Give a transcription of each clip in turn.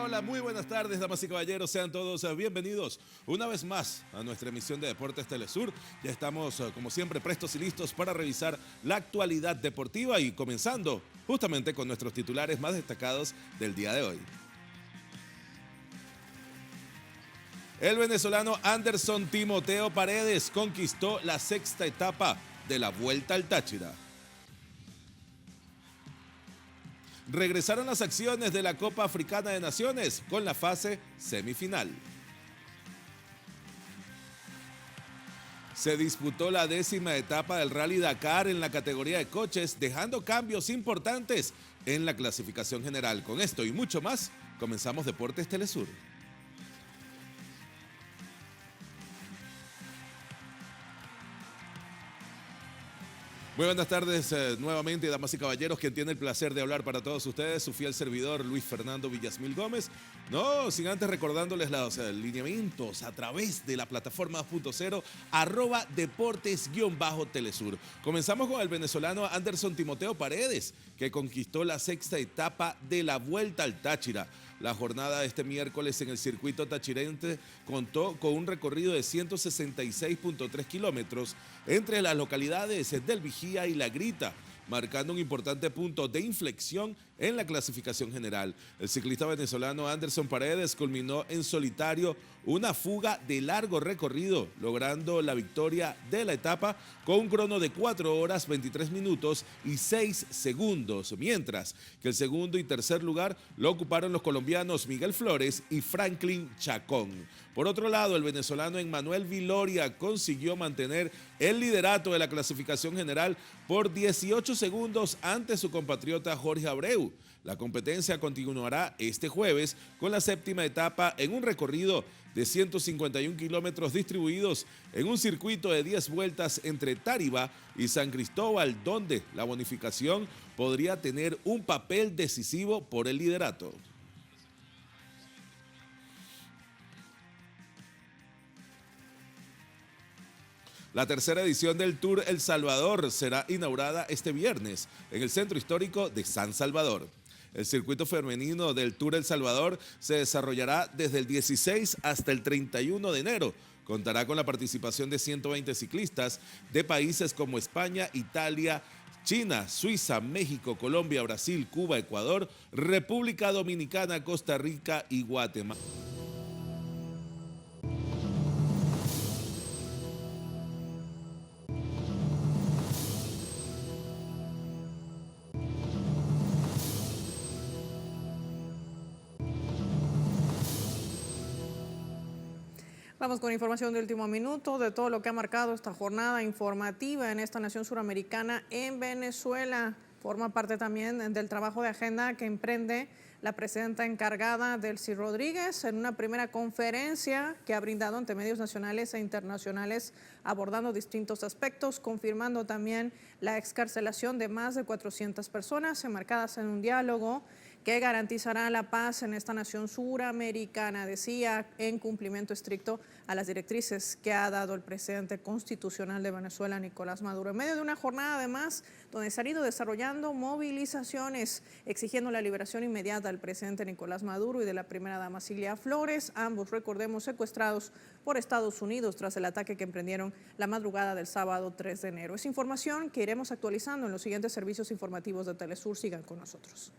Hola, muy buenas tardes, damas y caballeros. Sean todos bienvenidos una vez más a nuestra emisión de Deportes Telesur. Ya estamos, como siempre, prestos y listos para revisar la actualidad deportiva y comenzando justamente con nuestros titulares más destacados del día de hoy. El venezolano Anderson Timoteo Paredes conquistó la sexta etapa de la Vuelta al Táchira. Regresaron las acciones de la Copa Africana de Naciones con la fase semifinal. Se disputó la 10ª etapa del Rally Dakar en la categoría de coches, dejando cambios importantes en la clasificación general. Con esto y mucho más, comenzamos Deportes Telesur. Muy buenas tardes nuevamente, damas y caballeros, quien tiene el placer de hablar para todos ustedes, su fiel servidor Luis Fernando Villasmil Gómez. No, sin antes recordándoles los lineamientos a través de la plataforma 2.0, @deportes_telesur. Comenzamos con el venezolano Anderson Timoteo Paredes, que conquistó la sexta etapa de la Vuelta al Táchira. La jornada de este miércoles en el circuito tachirense contó con un recorrido de 166.3 kilómetros entre las localidades del Vigía y La Grita, marcando un importante punto de inflexión en la clasificación general. El ciclista venezolano Anderson Paredes culminó en solitario una fuga de largo recorrido, logrando la victoria de la etapa con un crono de 4 horas 23 minutos y 6 segundos, mientras que el segundo y tercer lugar lo ocuparon los colombianos Miguel Flores y Franklin Chacón. Por otro lado, el venezolano Emmanuel Viloria consiguió mantener el liderato de la clasificación general por 18 segundos ante su compatriota Jorge Abreu. La competencia continuará este jueves con la séptima etapa en un recorrido de 151 kilómetros distribuidos en un circuito de 10 vueltas entre Táriba y San Cristóbal, donde la bonificación podría tener un papel decisivo por el liderato. La tercera edición del Tour El Salvador será inaugurada este viernes en el centro histórico de San Salvador. El circuito femenino del Tour El Salvador se desarrollará desde el 16 hasta el 31 de enero. Contará con la participación de 120 ciclistas de países como España, Italia, China, Suiza, México, Colombia, Brasil, Cuba, Ecuador, República Dominicana, Costa Rica y Guatemala. Vamos con información de último minuto de todo lo que ha marcado esta jornada informativa en esta nación suramericana en Venezuela. Forma parte también del trabajo de agenda que emprende la presidenta encargada, Delcy Rodríguez, en una primera conferencia que ha brindado ante medios nacionales e internacionales abordando distintos aspectos, confirmando también la excarcelación de más de 400 personas enmarcadas en un diálogo que garantizará la paz en esta nación suramericana, decía, en cumplimiento estricto a las directrices que ha dado el presidente constitucional de Venezuela, Nicolás Maduro, en medio de una jornada además donde se han ido desarrollando movilizaciones exigiendo la liberación inmediata del presidente Nicolás Maduro y de la primera dama Cilia Flores, ambos, recordemos, secuestrados por Estados Unidos tras el ataque que emprendieron la madrugada del sábado 3 de enero. Es información que iremos actualizando en los siguientes servicios informativos de Telesur. Sigan con nosotros.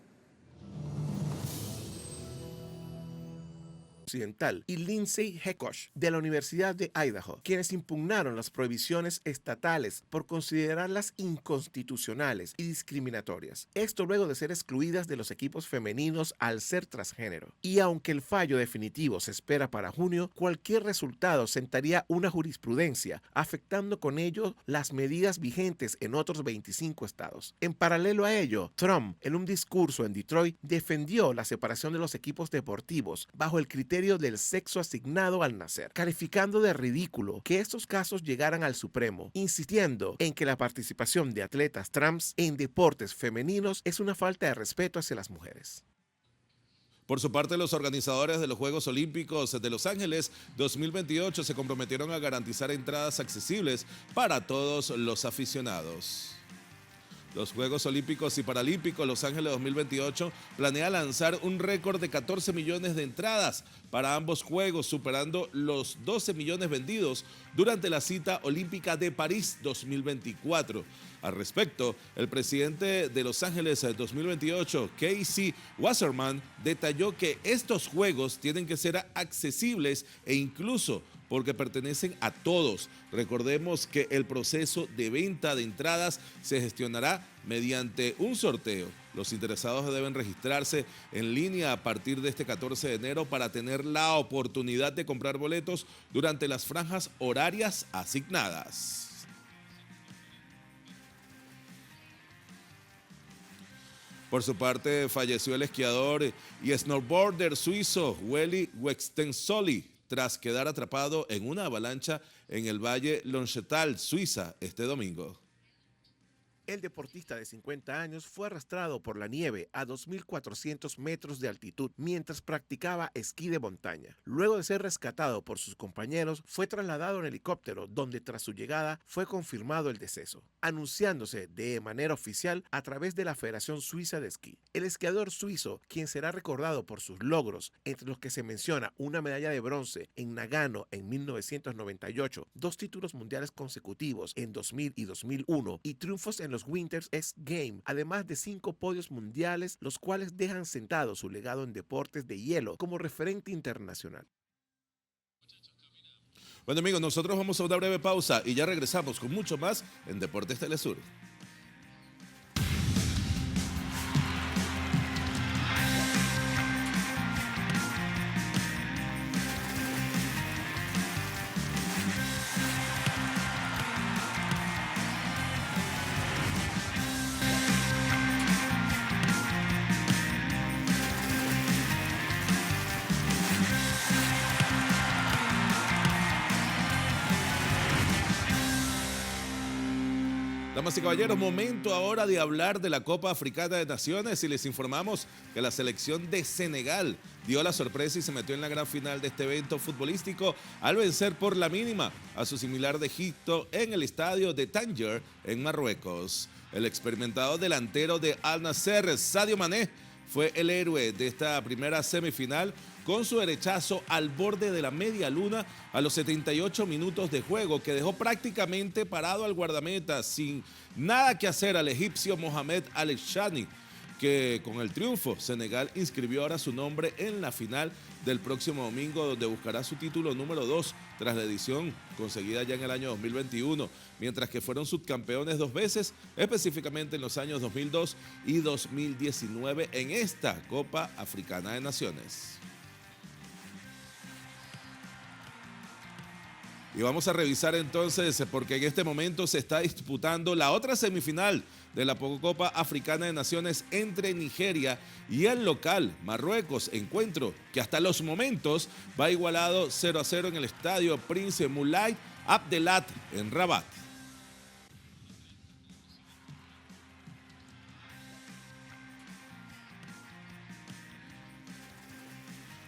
Occidental y Lindsay Hekosh de la Universidad de Idaho, quienes impugnaron las prohibiciones estatales por considerarlas inconstitucionales y discriminatorias. Esto luego de ser excluidas de los equipos femeninos al ser transgénero. Y aunque el fallo definitivo se espera para junio, cualquier resultado sentaría una jurisprudencia, afectando con ello las medidas vigentes en otros 25 estados. En paralelo a ello, Trump, en un discurso en Detroit, defendió la separación de los equipos deportivos bajo el criterio del sexo asignado al nacer, calificando de ridículo que estos casos llegaran al Supremo, insistiendo en que la participación de atletas trans en deportes femeninos es una falta de respeto hacia las mujeres. Por su parte, los organizadores de los Juegos Olímpicos de Los Ángeles 2028 se comprometieron a garantizar entradas accesibles para todos los aficionados. Los Juegos Olímpicos y Paralímpicos Los Ángeles 2028 planea lanzar un récord de 14 millones de entradas para ambos Juegos, superando los 12 millones vendidos durante la cita olímpica de París 2024. Al respecto, el presidente de Los Ángeles 2028, Casey Wasserman, detalló que estos Juegos tienen que ser accesibles e incluso porque pertenecen a todos. Recordemos que el proceso de venta de entradas se gestionará mediante un sorteo. Los interesados deben registrarse en línea a partir de este 14 de enero para tener la oportunidad de comprar boletos durante las franjas horarias asignadas. Por su parte, falleció el esquiador y snowboarder suizo Willy Wextensoli tras quedar atrapado en una avalancha en el Valle Lonchetal, Suiza, este domingo. El deportista de 50 años fue arrastrado por la nieve a 2.400 metros de altitud mientras practicaba esquí de montaña. Luego de ser rescatado por sus compañeros, fue trasladado en helicóptero, donde tras su llegada fue confirmado el deceso, anunciándose de manera oficial a través de la Federación Suiza de Esquí. El esquiador suizo, quien será recordado por sus logros, entre los que se menciona una medalla de bronce en Nagano en 1998, 2 títulos mundiales consecutivos en 2000 y 2001 y triunfos en los Winters X Games, además de 5 podios mundiales, los cuales dejan sentado su legado en deportes de hielo como referente internacional. Bueno amigos, nosotros vamos a una breve pausa y ya regresamos con mucho más en Deportes Telesur. Damas y caballeros, momento ahora de hablar de la Copa Africana de Naciones y les informamos que la selección de Senegal dio la sorpresa y se metió en la gran final de este evento futbolístico al vencer por la mínima a su similar de Egipto en el estadio de Tánger en Marruecos. El experimentado delantero de Al Nassr, Sadio Mané, fue el héroe de esta primera semifinal con su derechazo al borde de la media luna a los 78 minutos de juego, que dejó prácticamente parado al guardameta sin nada que hacer al egipcio Mohamed Al-Shani, que con el triunfo Senegal inscribió ahora su nombre en la final del próximo domingo, donde buscará su título número 2 tras la edición conseguida ya en el año 2021, mientras que fueron subcampeones 2 veces, específicamente en los años 2002 y 2019 en esta Copa Africana de Naciones. Y vamos a revisar entonces, porque en este momento se está disputando la otra semifinal de la Copa Africana de Naciones entre Nigeria y el local Marruecos, encuentro que hasta los momentos va igualado 0-0 en el estadio Prince Moulay Abdellah en Rabat.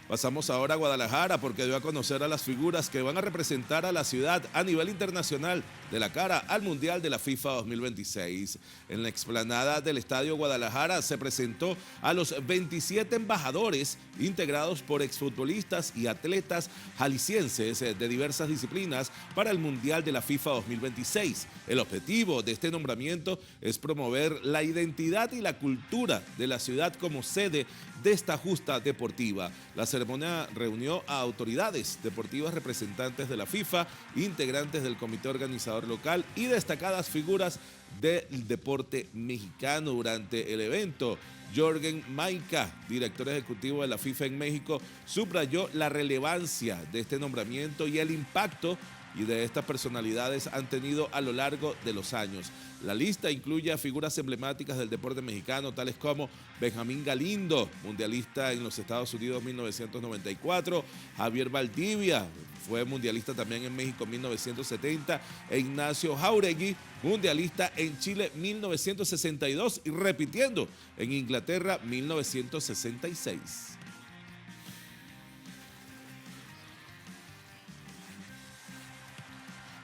Pasamos ahora a Guadalajara porque dio a conocer a las figuras que van a representar a la ciudad a nivel internacional de la cara al Mundial de la FIFA 2026. En la explanada del Estadio Guadalajara se presentó a los 27 embajadores integrados por exfutbolistas y atletas jaliscienses de diversas disciplinas para el Mundial de la FIFA 2026. El objetivo de este nombramiento es promover la identidad y la cultura de la ciudad como sede de esta justa deportiva. La ceremonia reunió a autoridades deportivas, representantes de la FIFA, integrantes del comité organizador local y destacadas figuras del deporte mexicano. Durante el evento, Jorgen Maica, director ejecutivo de la FIFA en México, subrayó la relevancia de este nombramiento y el impacto y de estas personalidades han tenido a lo largo de los años. La lista incluye a figuras emblemáticas del deporte mexicano, tales como Benjamín Galindo, mundialista en los Estados Unidos en 1994, Javier Valdivia, fue mundialista también en México en 1970, e Ignacio Jauregui, mundialista en Chile 1962 y repitiendo en Inglaterra 1966.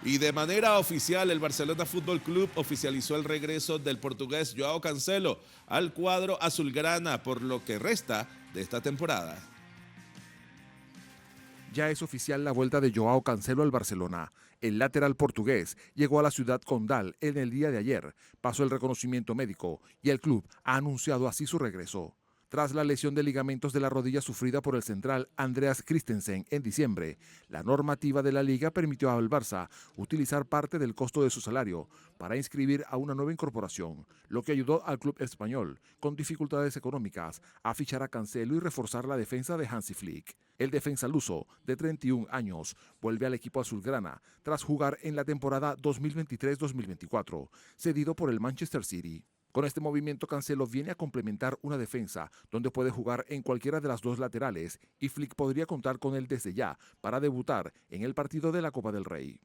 Y de manera oficial, el Barcelona Fútbol Club oficializó el regreso del portugués Joao Cancelo al cuadro azulgrana por lo que resta de esta temporada. Ya es oficial la vuelta de Joao Cancelo al Barcelona. El lateral portugués llegó a la ciudad condal en el día de ayer, pasó el reconocimiento médico y el club ha anunciado así su regreso. Tras la lesión de ligamentos de la rodilla sufrida por el central Andreas Christensen en diciembre, la normativa de la liga permitió al Barça utilizar parte del costo de su salario para inscribir a una nueva incorporación, lo que ayudó al club español, con dificultades económicas, a fichar a Cancelo y reforzar la defensa de Hansi Flick. El defensa luso, de 31 años, vuelve al equipo azulgrana tras jugar en la temporada 2023-2024, cedido por el Manchester City. Con este movimiento, Cancelo viene a complementar una defensa donde puede jugar en cualquiera de las dos laterales y Flick podría contar con él desde ya para debutar en el partido de la Copa del Rey.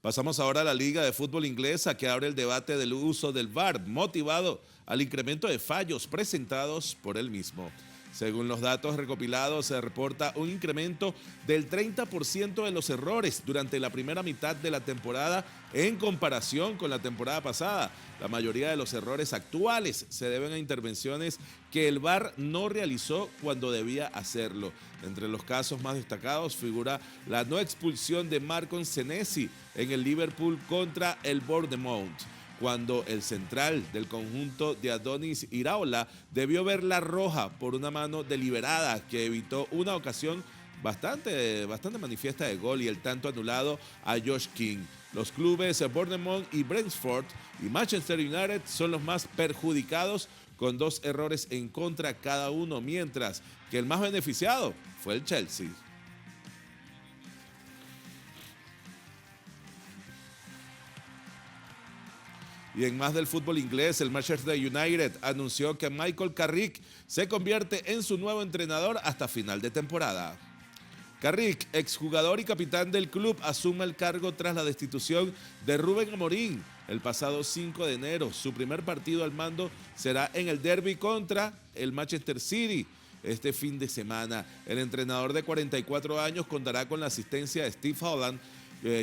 Pasamos ahora a la Liga de Fútbol Inglesa, que abre el debate del uso del VAR, motivado al incremento de fallos presentados por él mismo. Según los datos recopilados, se reporta un incremento del 30% de los errores durante la primera mitad de la temporada en comparación con la temporada pasada. La mayoría de los errores actuales se deben a intervenciones que el VAR no realizó cuando debía hacerlo. Entre los casos más destacados figura la no expulsión de Marcon Senesi en el Liverpool contra el Bournemouth, cuando el central del conjunto de Adonis Iraola debió ver la roja por una mano deliberada que evitó una ocasión bastante manifiesta de gol y el tanto anulado a Josh King. Los clubes Bournemouth y Brentford y Manchester United son los más perjudicados con 2 errores en contra cada uno, mientras que el más beneficiado fue el Chelsea. Y en más del fútbol inglés, el Manchester United anunció que Michael Carrick se convierte en su nuevo entrenador hasta final de temporada. Carrick, exjugador y capitán del club, asume el cargo tras la destitución de Rubén Amorín el pasado 5 de enero. Su primer partido al mando será en el derbi contra el Manchester City este fin de semana. El entrenador de 44 años contará con la asistencia de Steve Holland,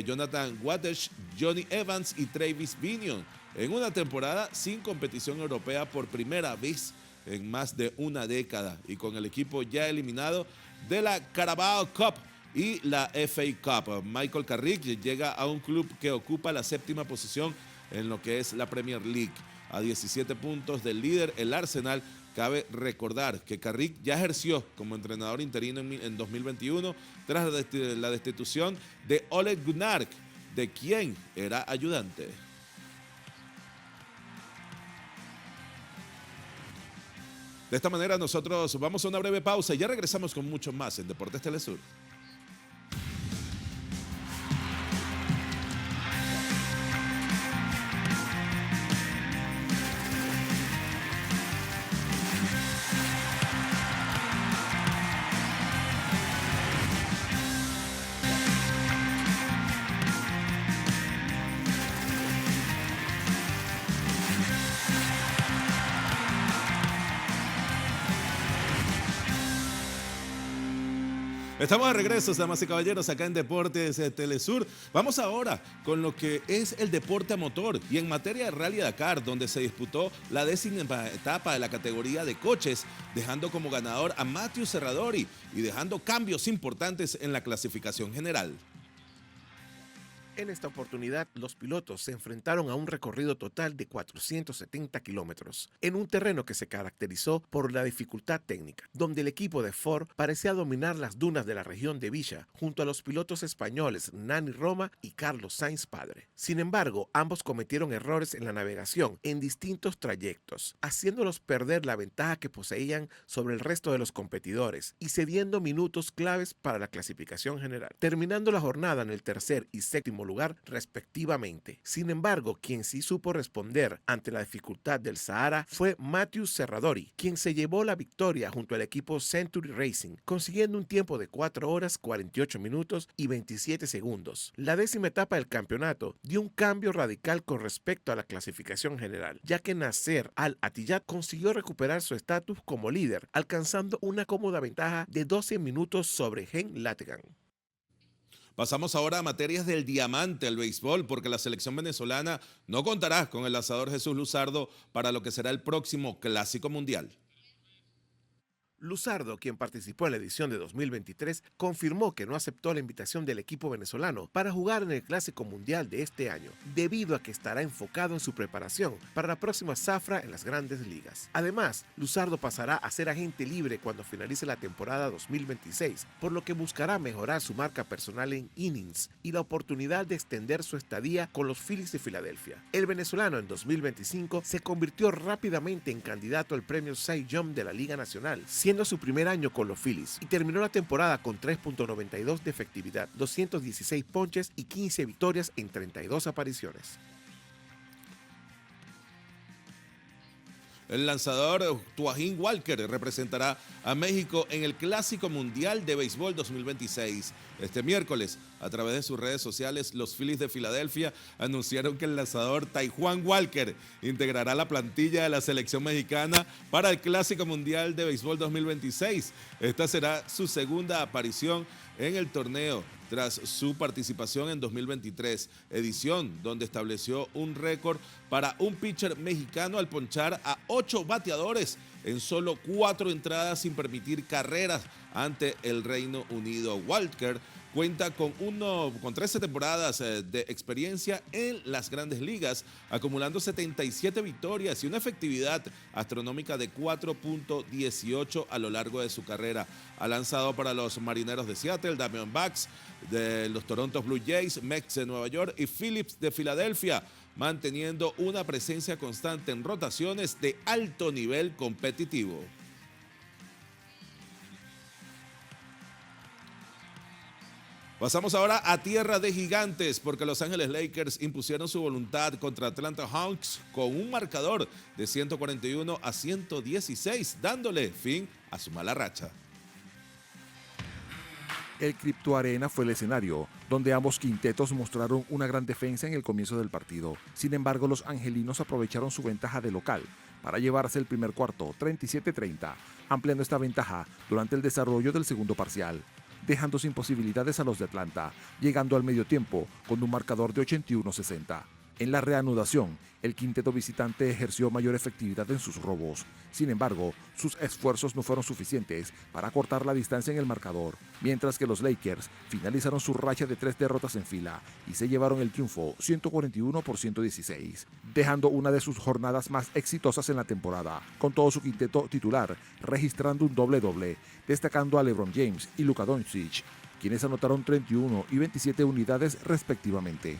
Jonathan Waters, Johnny Evans y Travis Binion, en una temporada sin competición europea por primera vez en más de una década y con el equipo ya eliminado de la Carabao Cup y la FA Cup. Michael Carrick llega a un club que ocupa la 7ª posición en lo que es la Premier League, a 17 puntos del líder, el Arsenal. Cabe recordar que Carrick ya ejerció como entrenador interino en 2021 tras la destitución de Ole Gunnar, de quien era ayudante. De esta manera nosotros vamos a una breve pausa y ya regresamos con mucho más en Deportes Telesur. Estamos de regreso, damas y caballeros, acá en Deportes Telesur. Vamos ahora con lo que es el deporte a motor y en materia de Rally Dakar, donde se disputó la 10ª etapa de la categoría de coches, dejando como ganador a Matthew Serradori y dejando cambios importantes en la clasificación general. En esta oportunidad, los pilotos se enfrentaron a un recorrido total de 470 kilómetros, en un terreno que se caracterizó por la dificultad técnica, donde el equipo de Ford parecía dominar las dunas de la región de Villa, junto a los pilotos españoles Nani Roma y Carlos Sainz padre. Sin embargo, ambos cometieron errores en la navegación en distintos trayectos, haciéndolos perder la ventaja que poseían sobre el resto de los competidores y cediendo minutos claves para la clasificación general, terminando la jornada en el tercer y séptimo lugar respectivamente. Sin embargo, quien sí supo responder ante la dificultad del Sahara fue Matthew Serradori, quien se llevó la victoria junto al equipo Century Racing, consiguiendo un tiempo de 4 horas 48 minutos y 27 segundos. La 10ª etapa del campeonato dio un cambio radical con respecto a la clasificación general, ya que Nasser Al-Attiyah consiguió recuperar su estatus como líder, alcanzando una cómoda ventaja de 12 minutos sobre Hen Lategan. Pasamos ahora a materias del diamante, el béisbol, porque la selección venezolana no contará con el lanzador Jesús Luzardo para lo que será el próximo Clásico Mundial. Luzardo, quien participó en la edición de 2023, confirmó que no aceptó la invitación del equipo venezolano para jugar en el Clásico Mundial de este año, debido a que estará enfocado en su preparación para la próxima zafra en las Grandes Ligas. Además, Luzardo pasará a ser agente libre cuando finalice la temporada 2026, por lo que buscará mejorar su marca personal en innings y la oportunidad de extender su estadía con los Phillies de Filadelfia. El venezolano en 2025 se convirtió rápidamente en candidato al premio Cy Young de la Liga Nacional, siendo su primer año con los Phillies, y terminó la temporada con 3.92 de efectividad, 216 ponches y 15 victorias en 32 apariciones. El lanzador Tuajín Walker representará a México en el Clásico Mundial de Béisbol 2026. Este miércoles, a través de sus redes sociales, los Phillies de Filadelfia anunciaron que el lanzador Taijuan Walker integrará la plantilla de la selección mexicana para el Clásico Mundial de Béisbol 2026. Esta será su segunda aparición en el torneo tras su participación en 2023, edición donde estableció un récord para un pitcher mexicano al ponchar a 8 bateadores en solo 4 entradas sin permitir carreras ante el Reino Unido. Walker cuenta con 13 temporadas de experiencia en las Grandes Ligas, acumulando 77 victorias y una efectividad astronómica de 4.18 a lo largo de su carrera. Ha lanzado para los Marineros de Seattle, Diamondbacks de los Toronto Blue Jays, Mets de Nueva York y Phillies de Filadelfia, manteniendo una presencia constante en rotaciones de alto nivel competitivo. Pasamos ahora a tierra de gigantes, porque Los Ángeles Lakers impusieron su voluntad contra Atlanta Hawks con un marcador de 141-116, dándole fin a su mala racha. El Crypto Arena fue el escenario, donde ambos quintetos mostraron una gran defensa en el comienzo del partido. Sin embargo, los angelinos aprovecharon su ventaja de local para llevarse el primer cuarto, 37-30, ampliando esta ventaja durante el desarrollo del segundo parcial, dejando sin posibilidades a los de Atlanta, llegando al medio tiempo con un marcador de 81-60. En la reanudación, el quinteto visitante ejerció mayor efectividad en sus robos. Sin embargo, sus esfuerzos no fueron suficientes para cortar la distancia en el marcador, mientras que los Lakers finalizaron su racha de 3 derrotas en fila y se llevaron el triunfo 141-116, dejando una de sus jornadas más exitosas en la temporada, con todo su quinteto titular registrando un doble-doble, destacando a LeBron James y Luka Doncic, quienes anotaron 31 y 27 unidades respectivamente.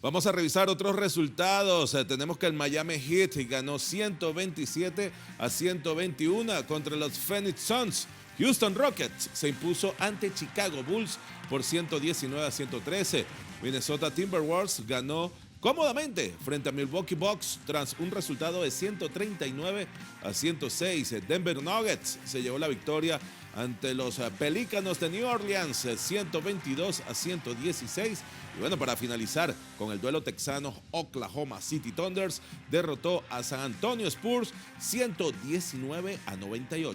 Vamos a revisar otros resultados. Tenemos que el Miami Heat ganó 127-121 contra los Phoenix Suns. Houston Rockets se impuso ante Chicago Bulls por 119-113. Minnesota Timberwolves ganó cómodamente frente a Milwaukee Bucks tras un resultado de 139-106. Denver Nuggets se llevó la victoria ante los Pelícanos de New Orleans, 122-116. Y bueno, para finalizar con el duelo texano, Oklahoma City Thunders derrotó a San Antonio Spurs 119-98.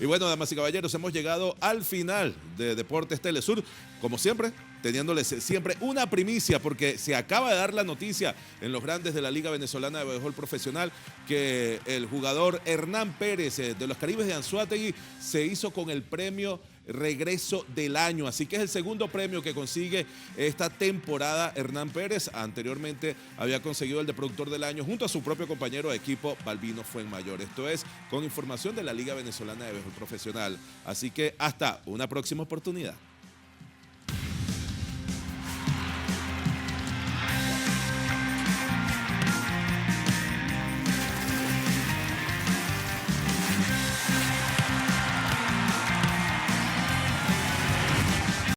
Y bueno, damas y caballeros, hemos llegado al final de Deportes Telesur. Como siempre, teniéndoles siempre una primicia, porque se acaba de dar la noticia en los grandes de la Liga Venezolana de Béisbol Profesional que el jugador Hernán Pérez de los Caribes de Anzoátegui se hizo con el premio Regreso del Año. Así que es el segundo premio que consigue esta temporada Hernán Pérez. Anteriormente había conseguido el de Productor del Año junto a su propio compañero de equipo, Balbino Fuenmayor. Esto es con información de la Liga Venezolana de Béisbol Profesional. Así que hasta una próxima oportunidad.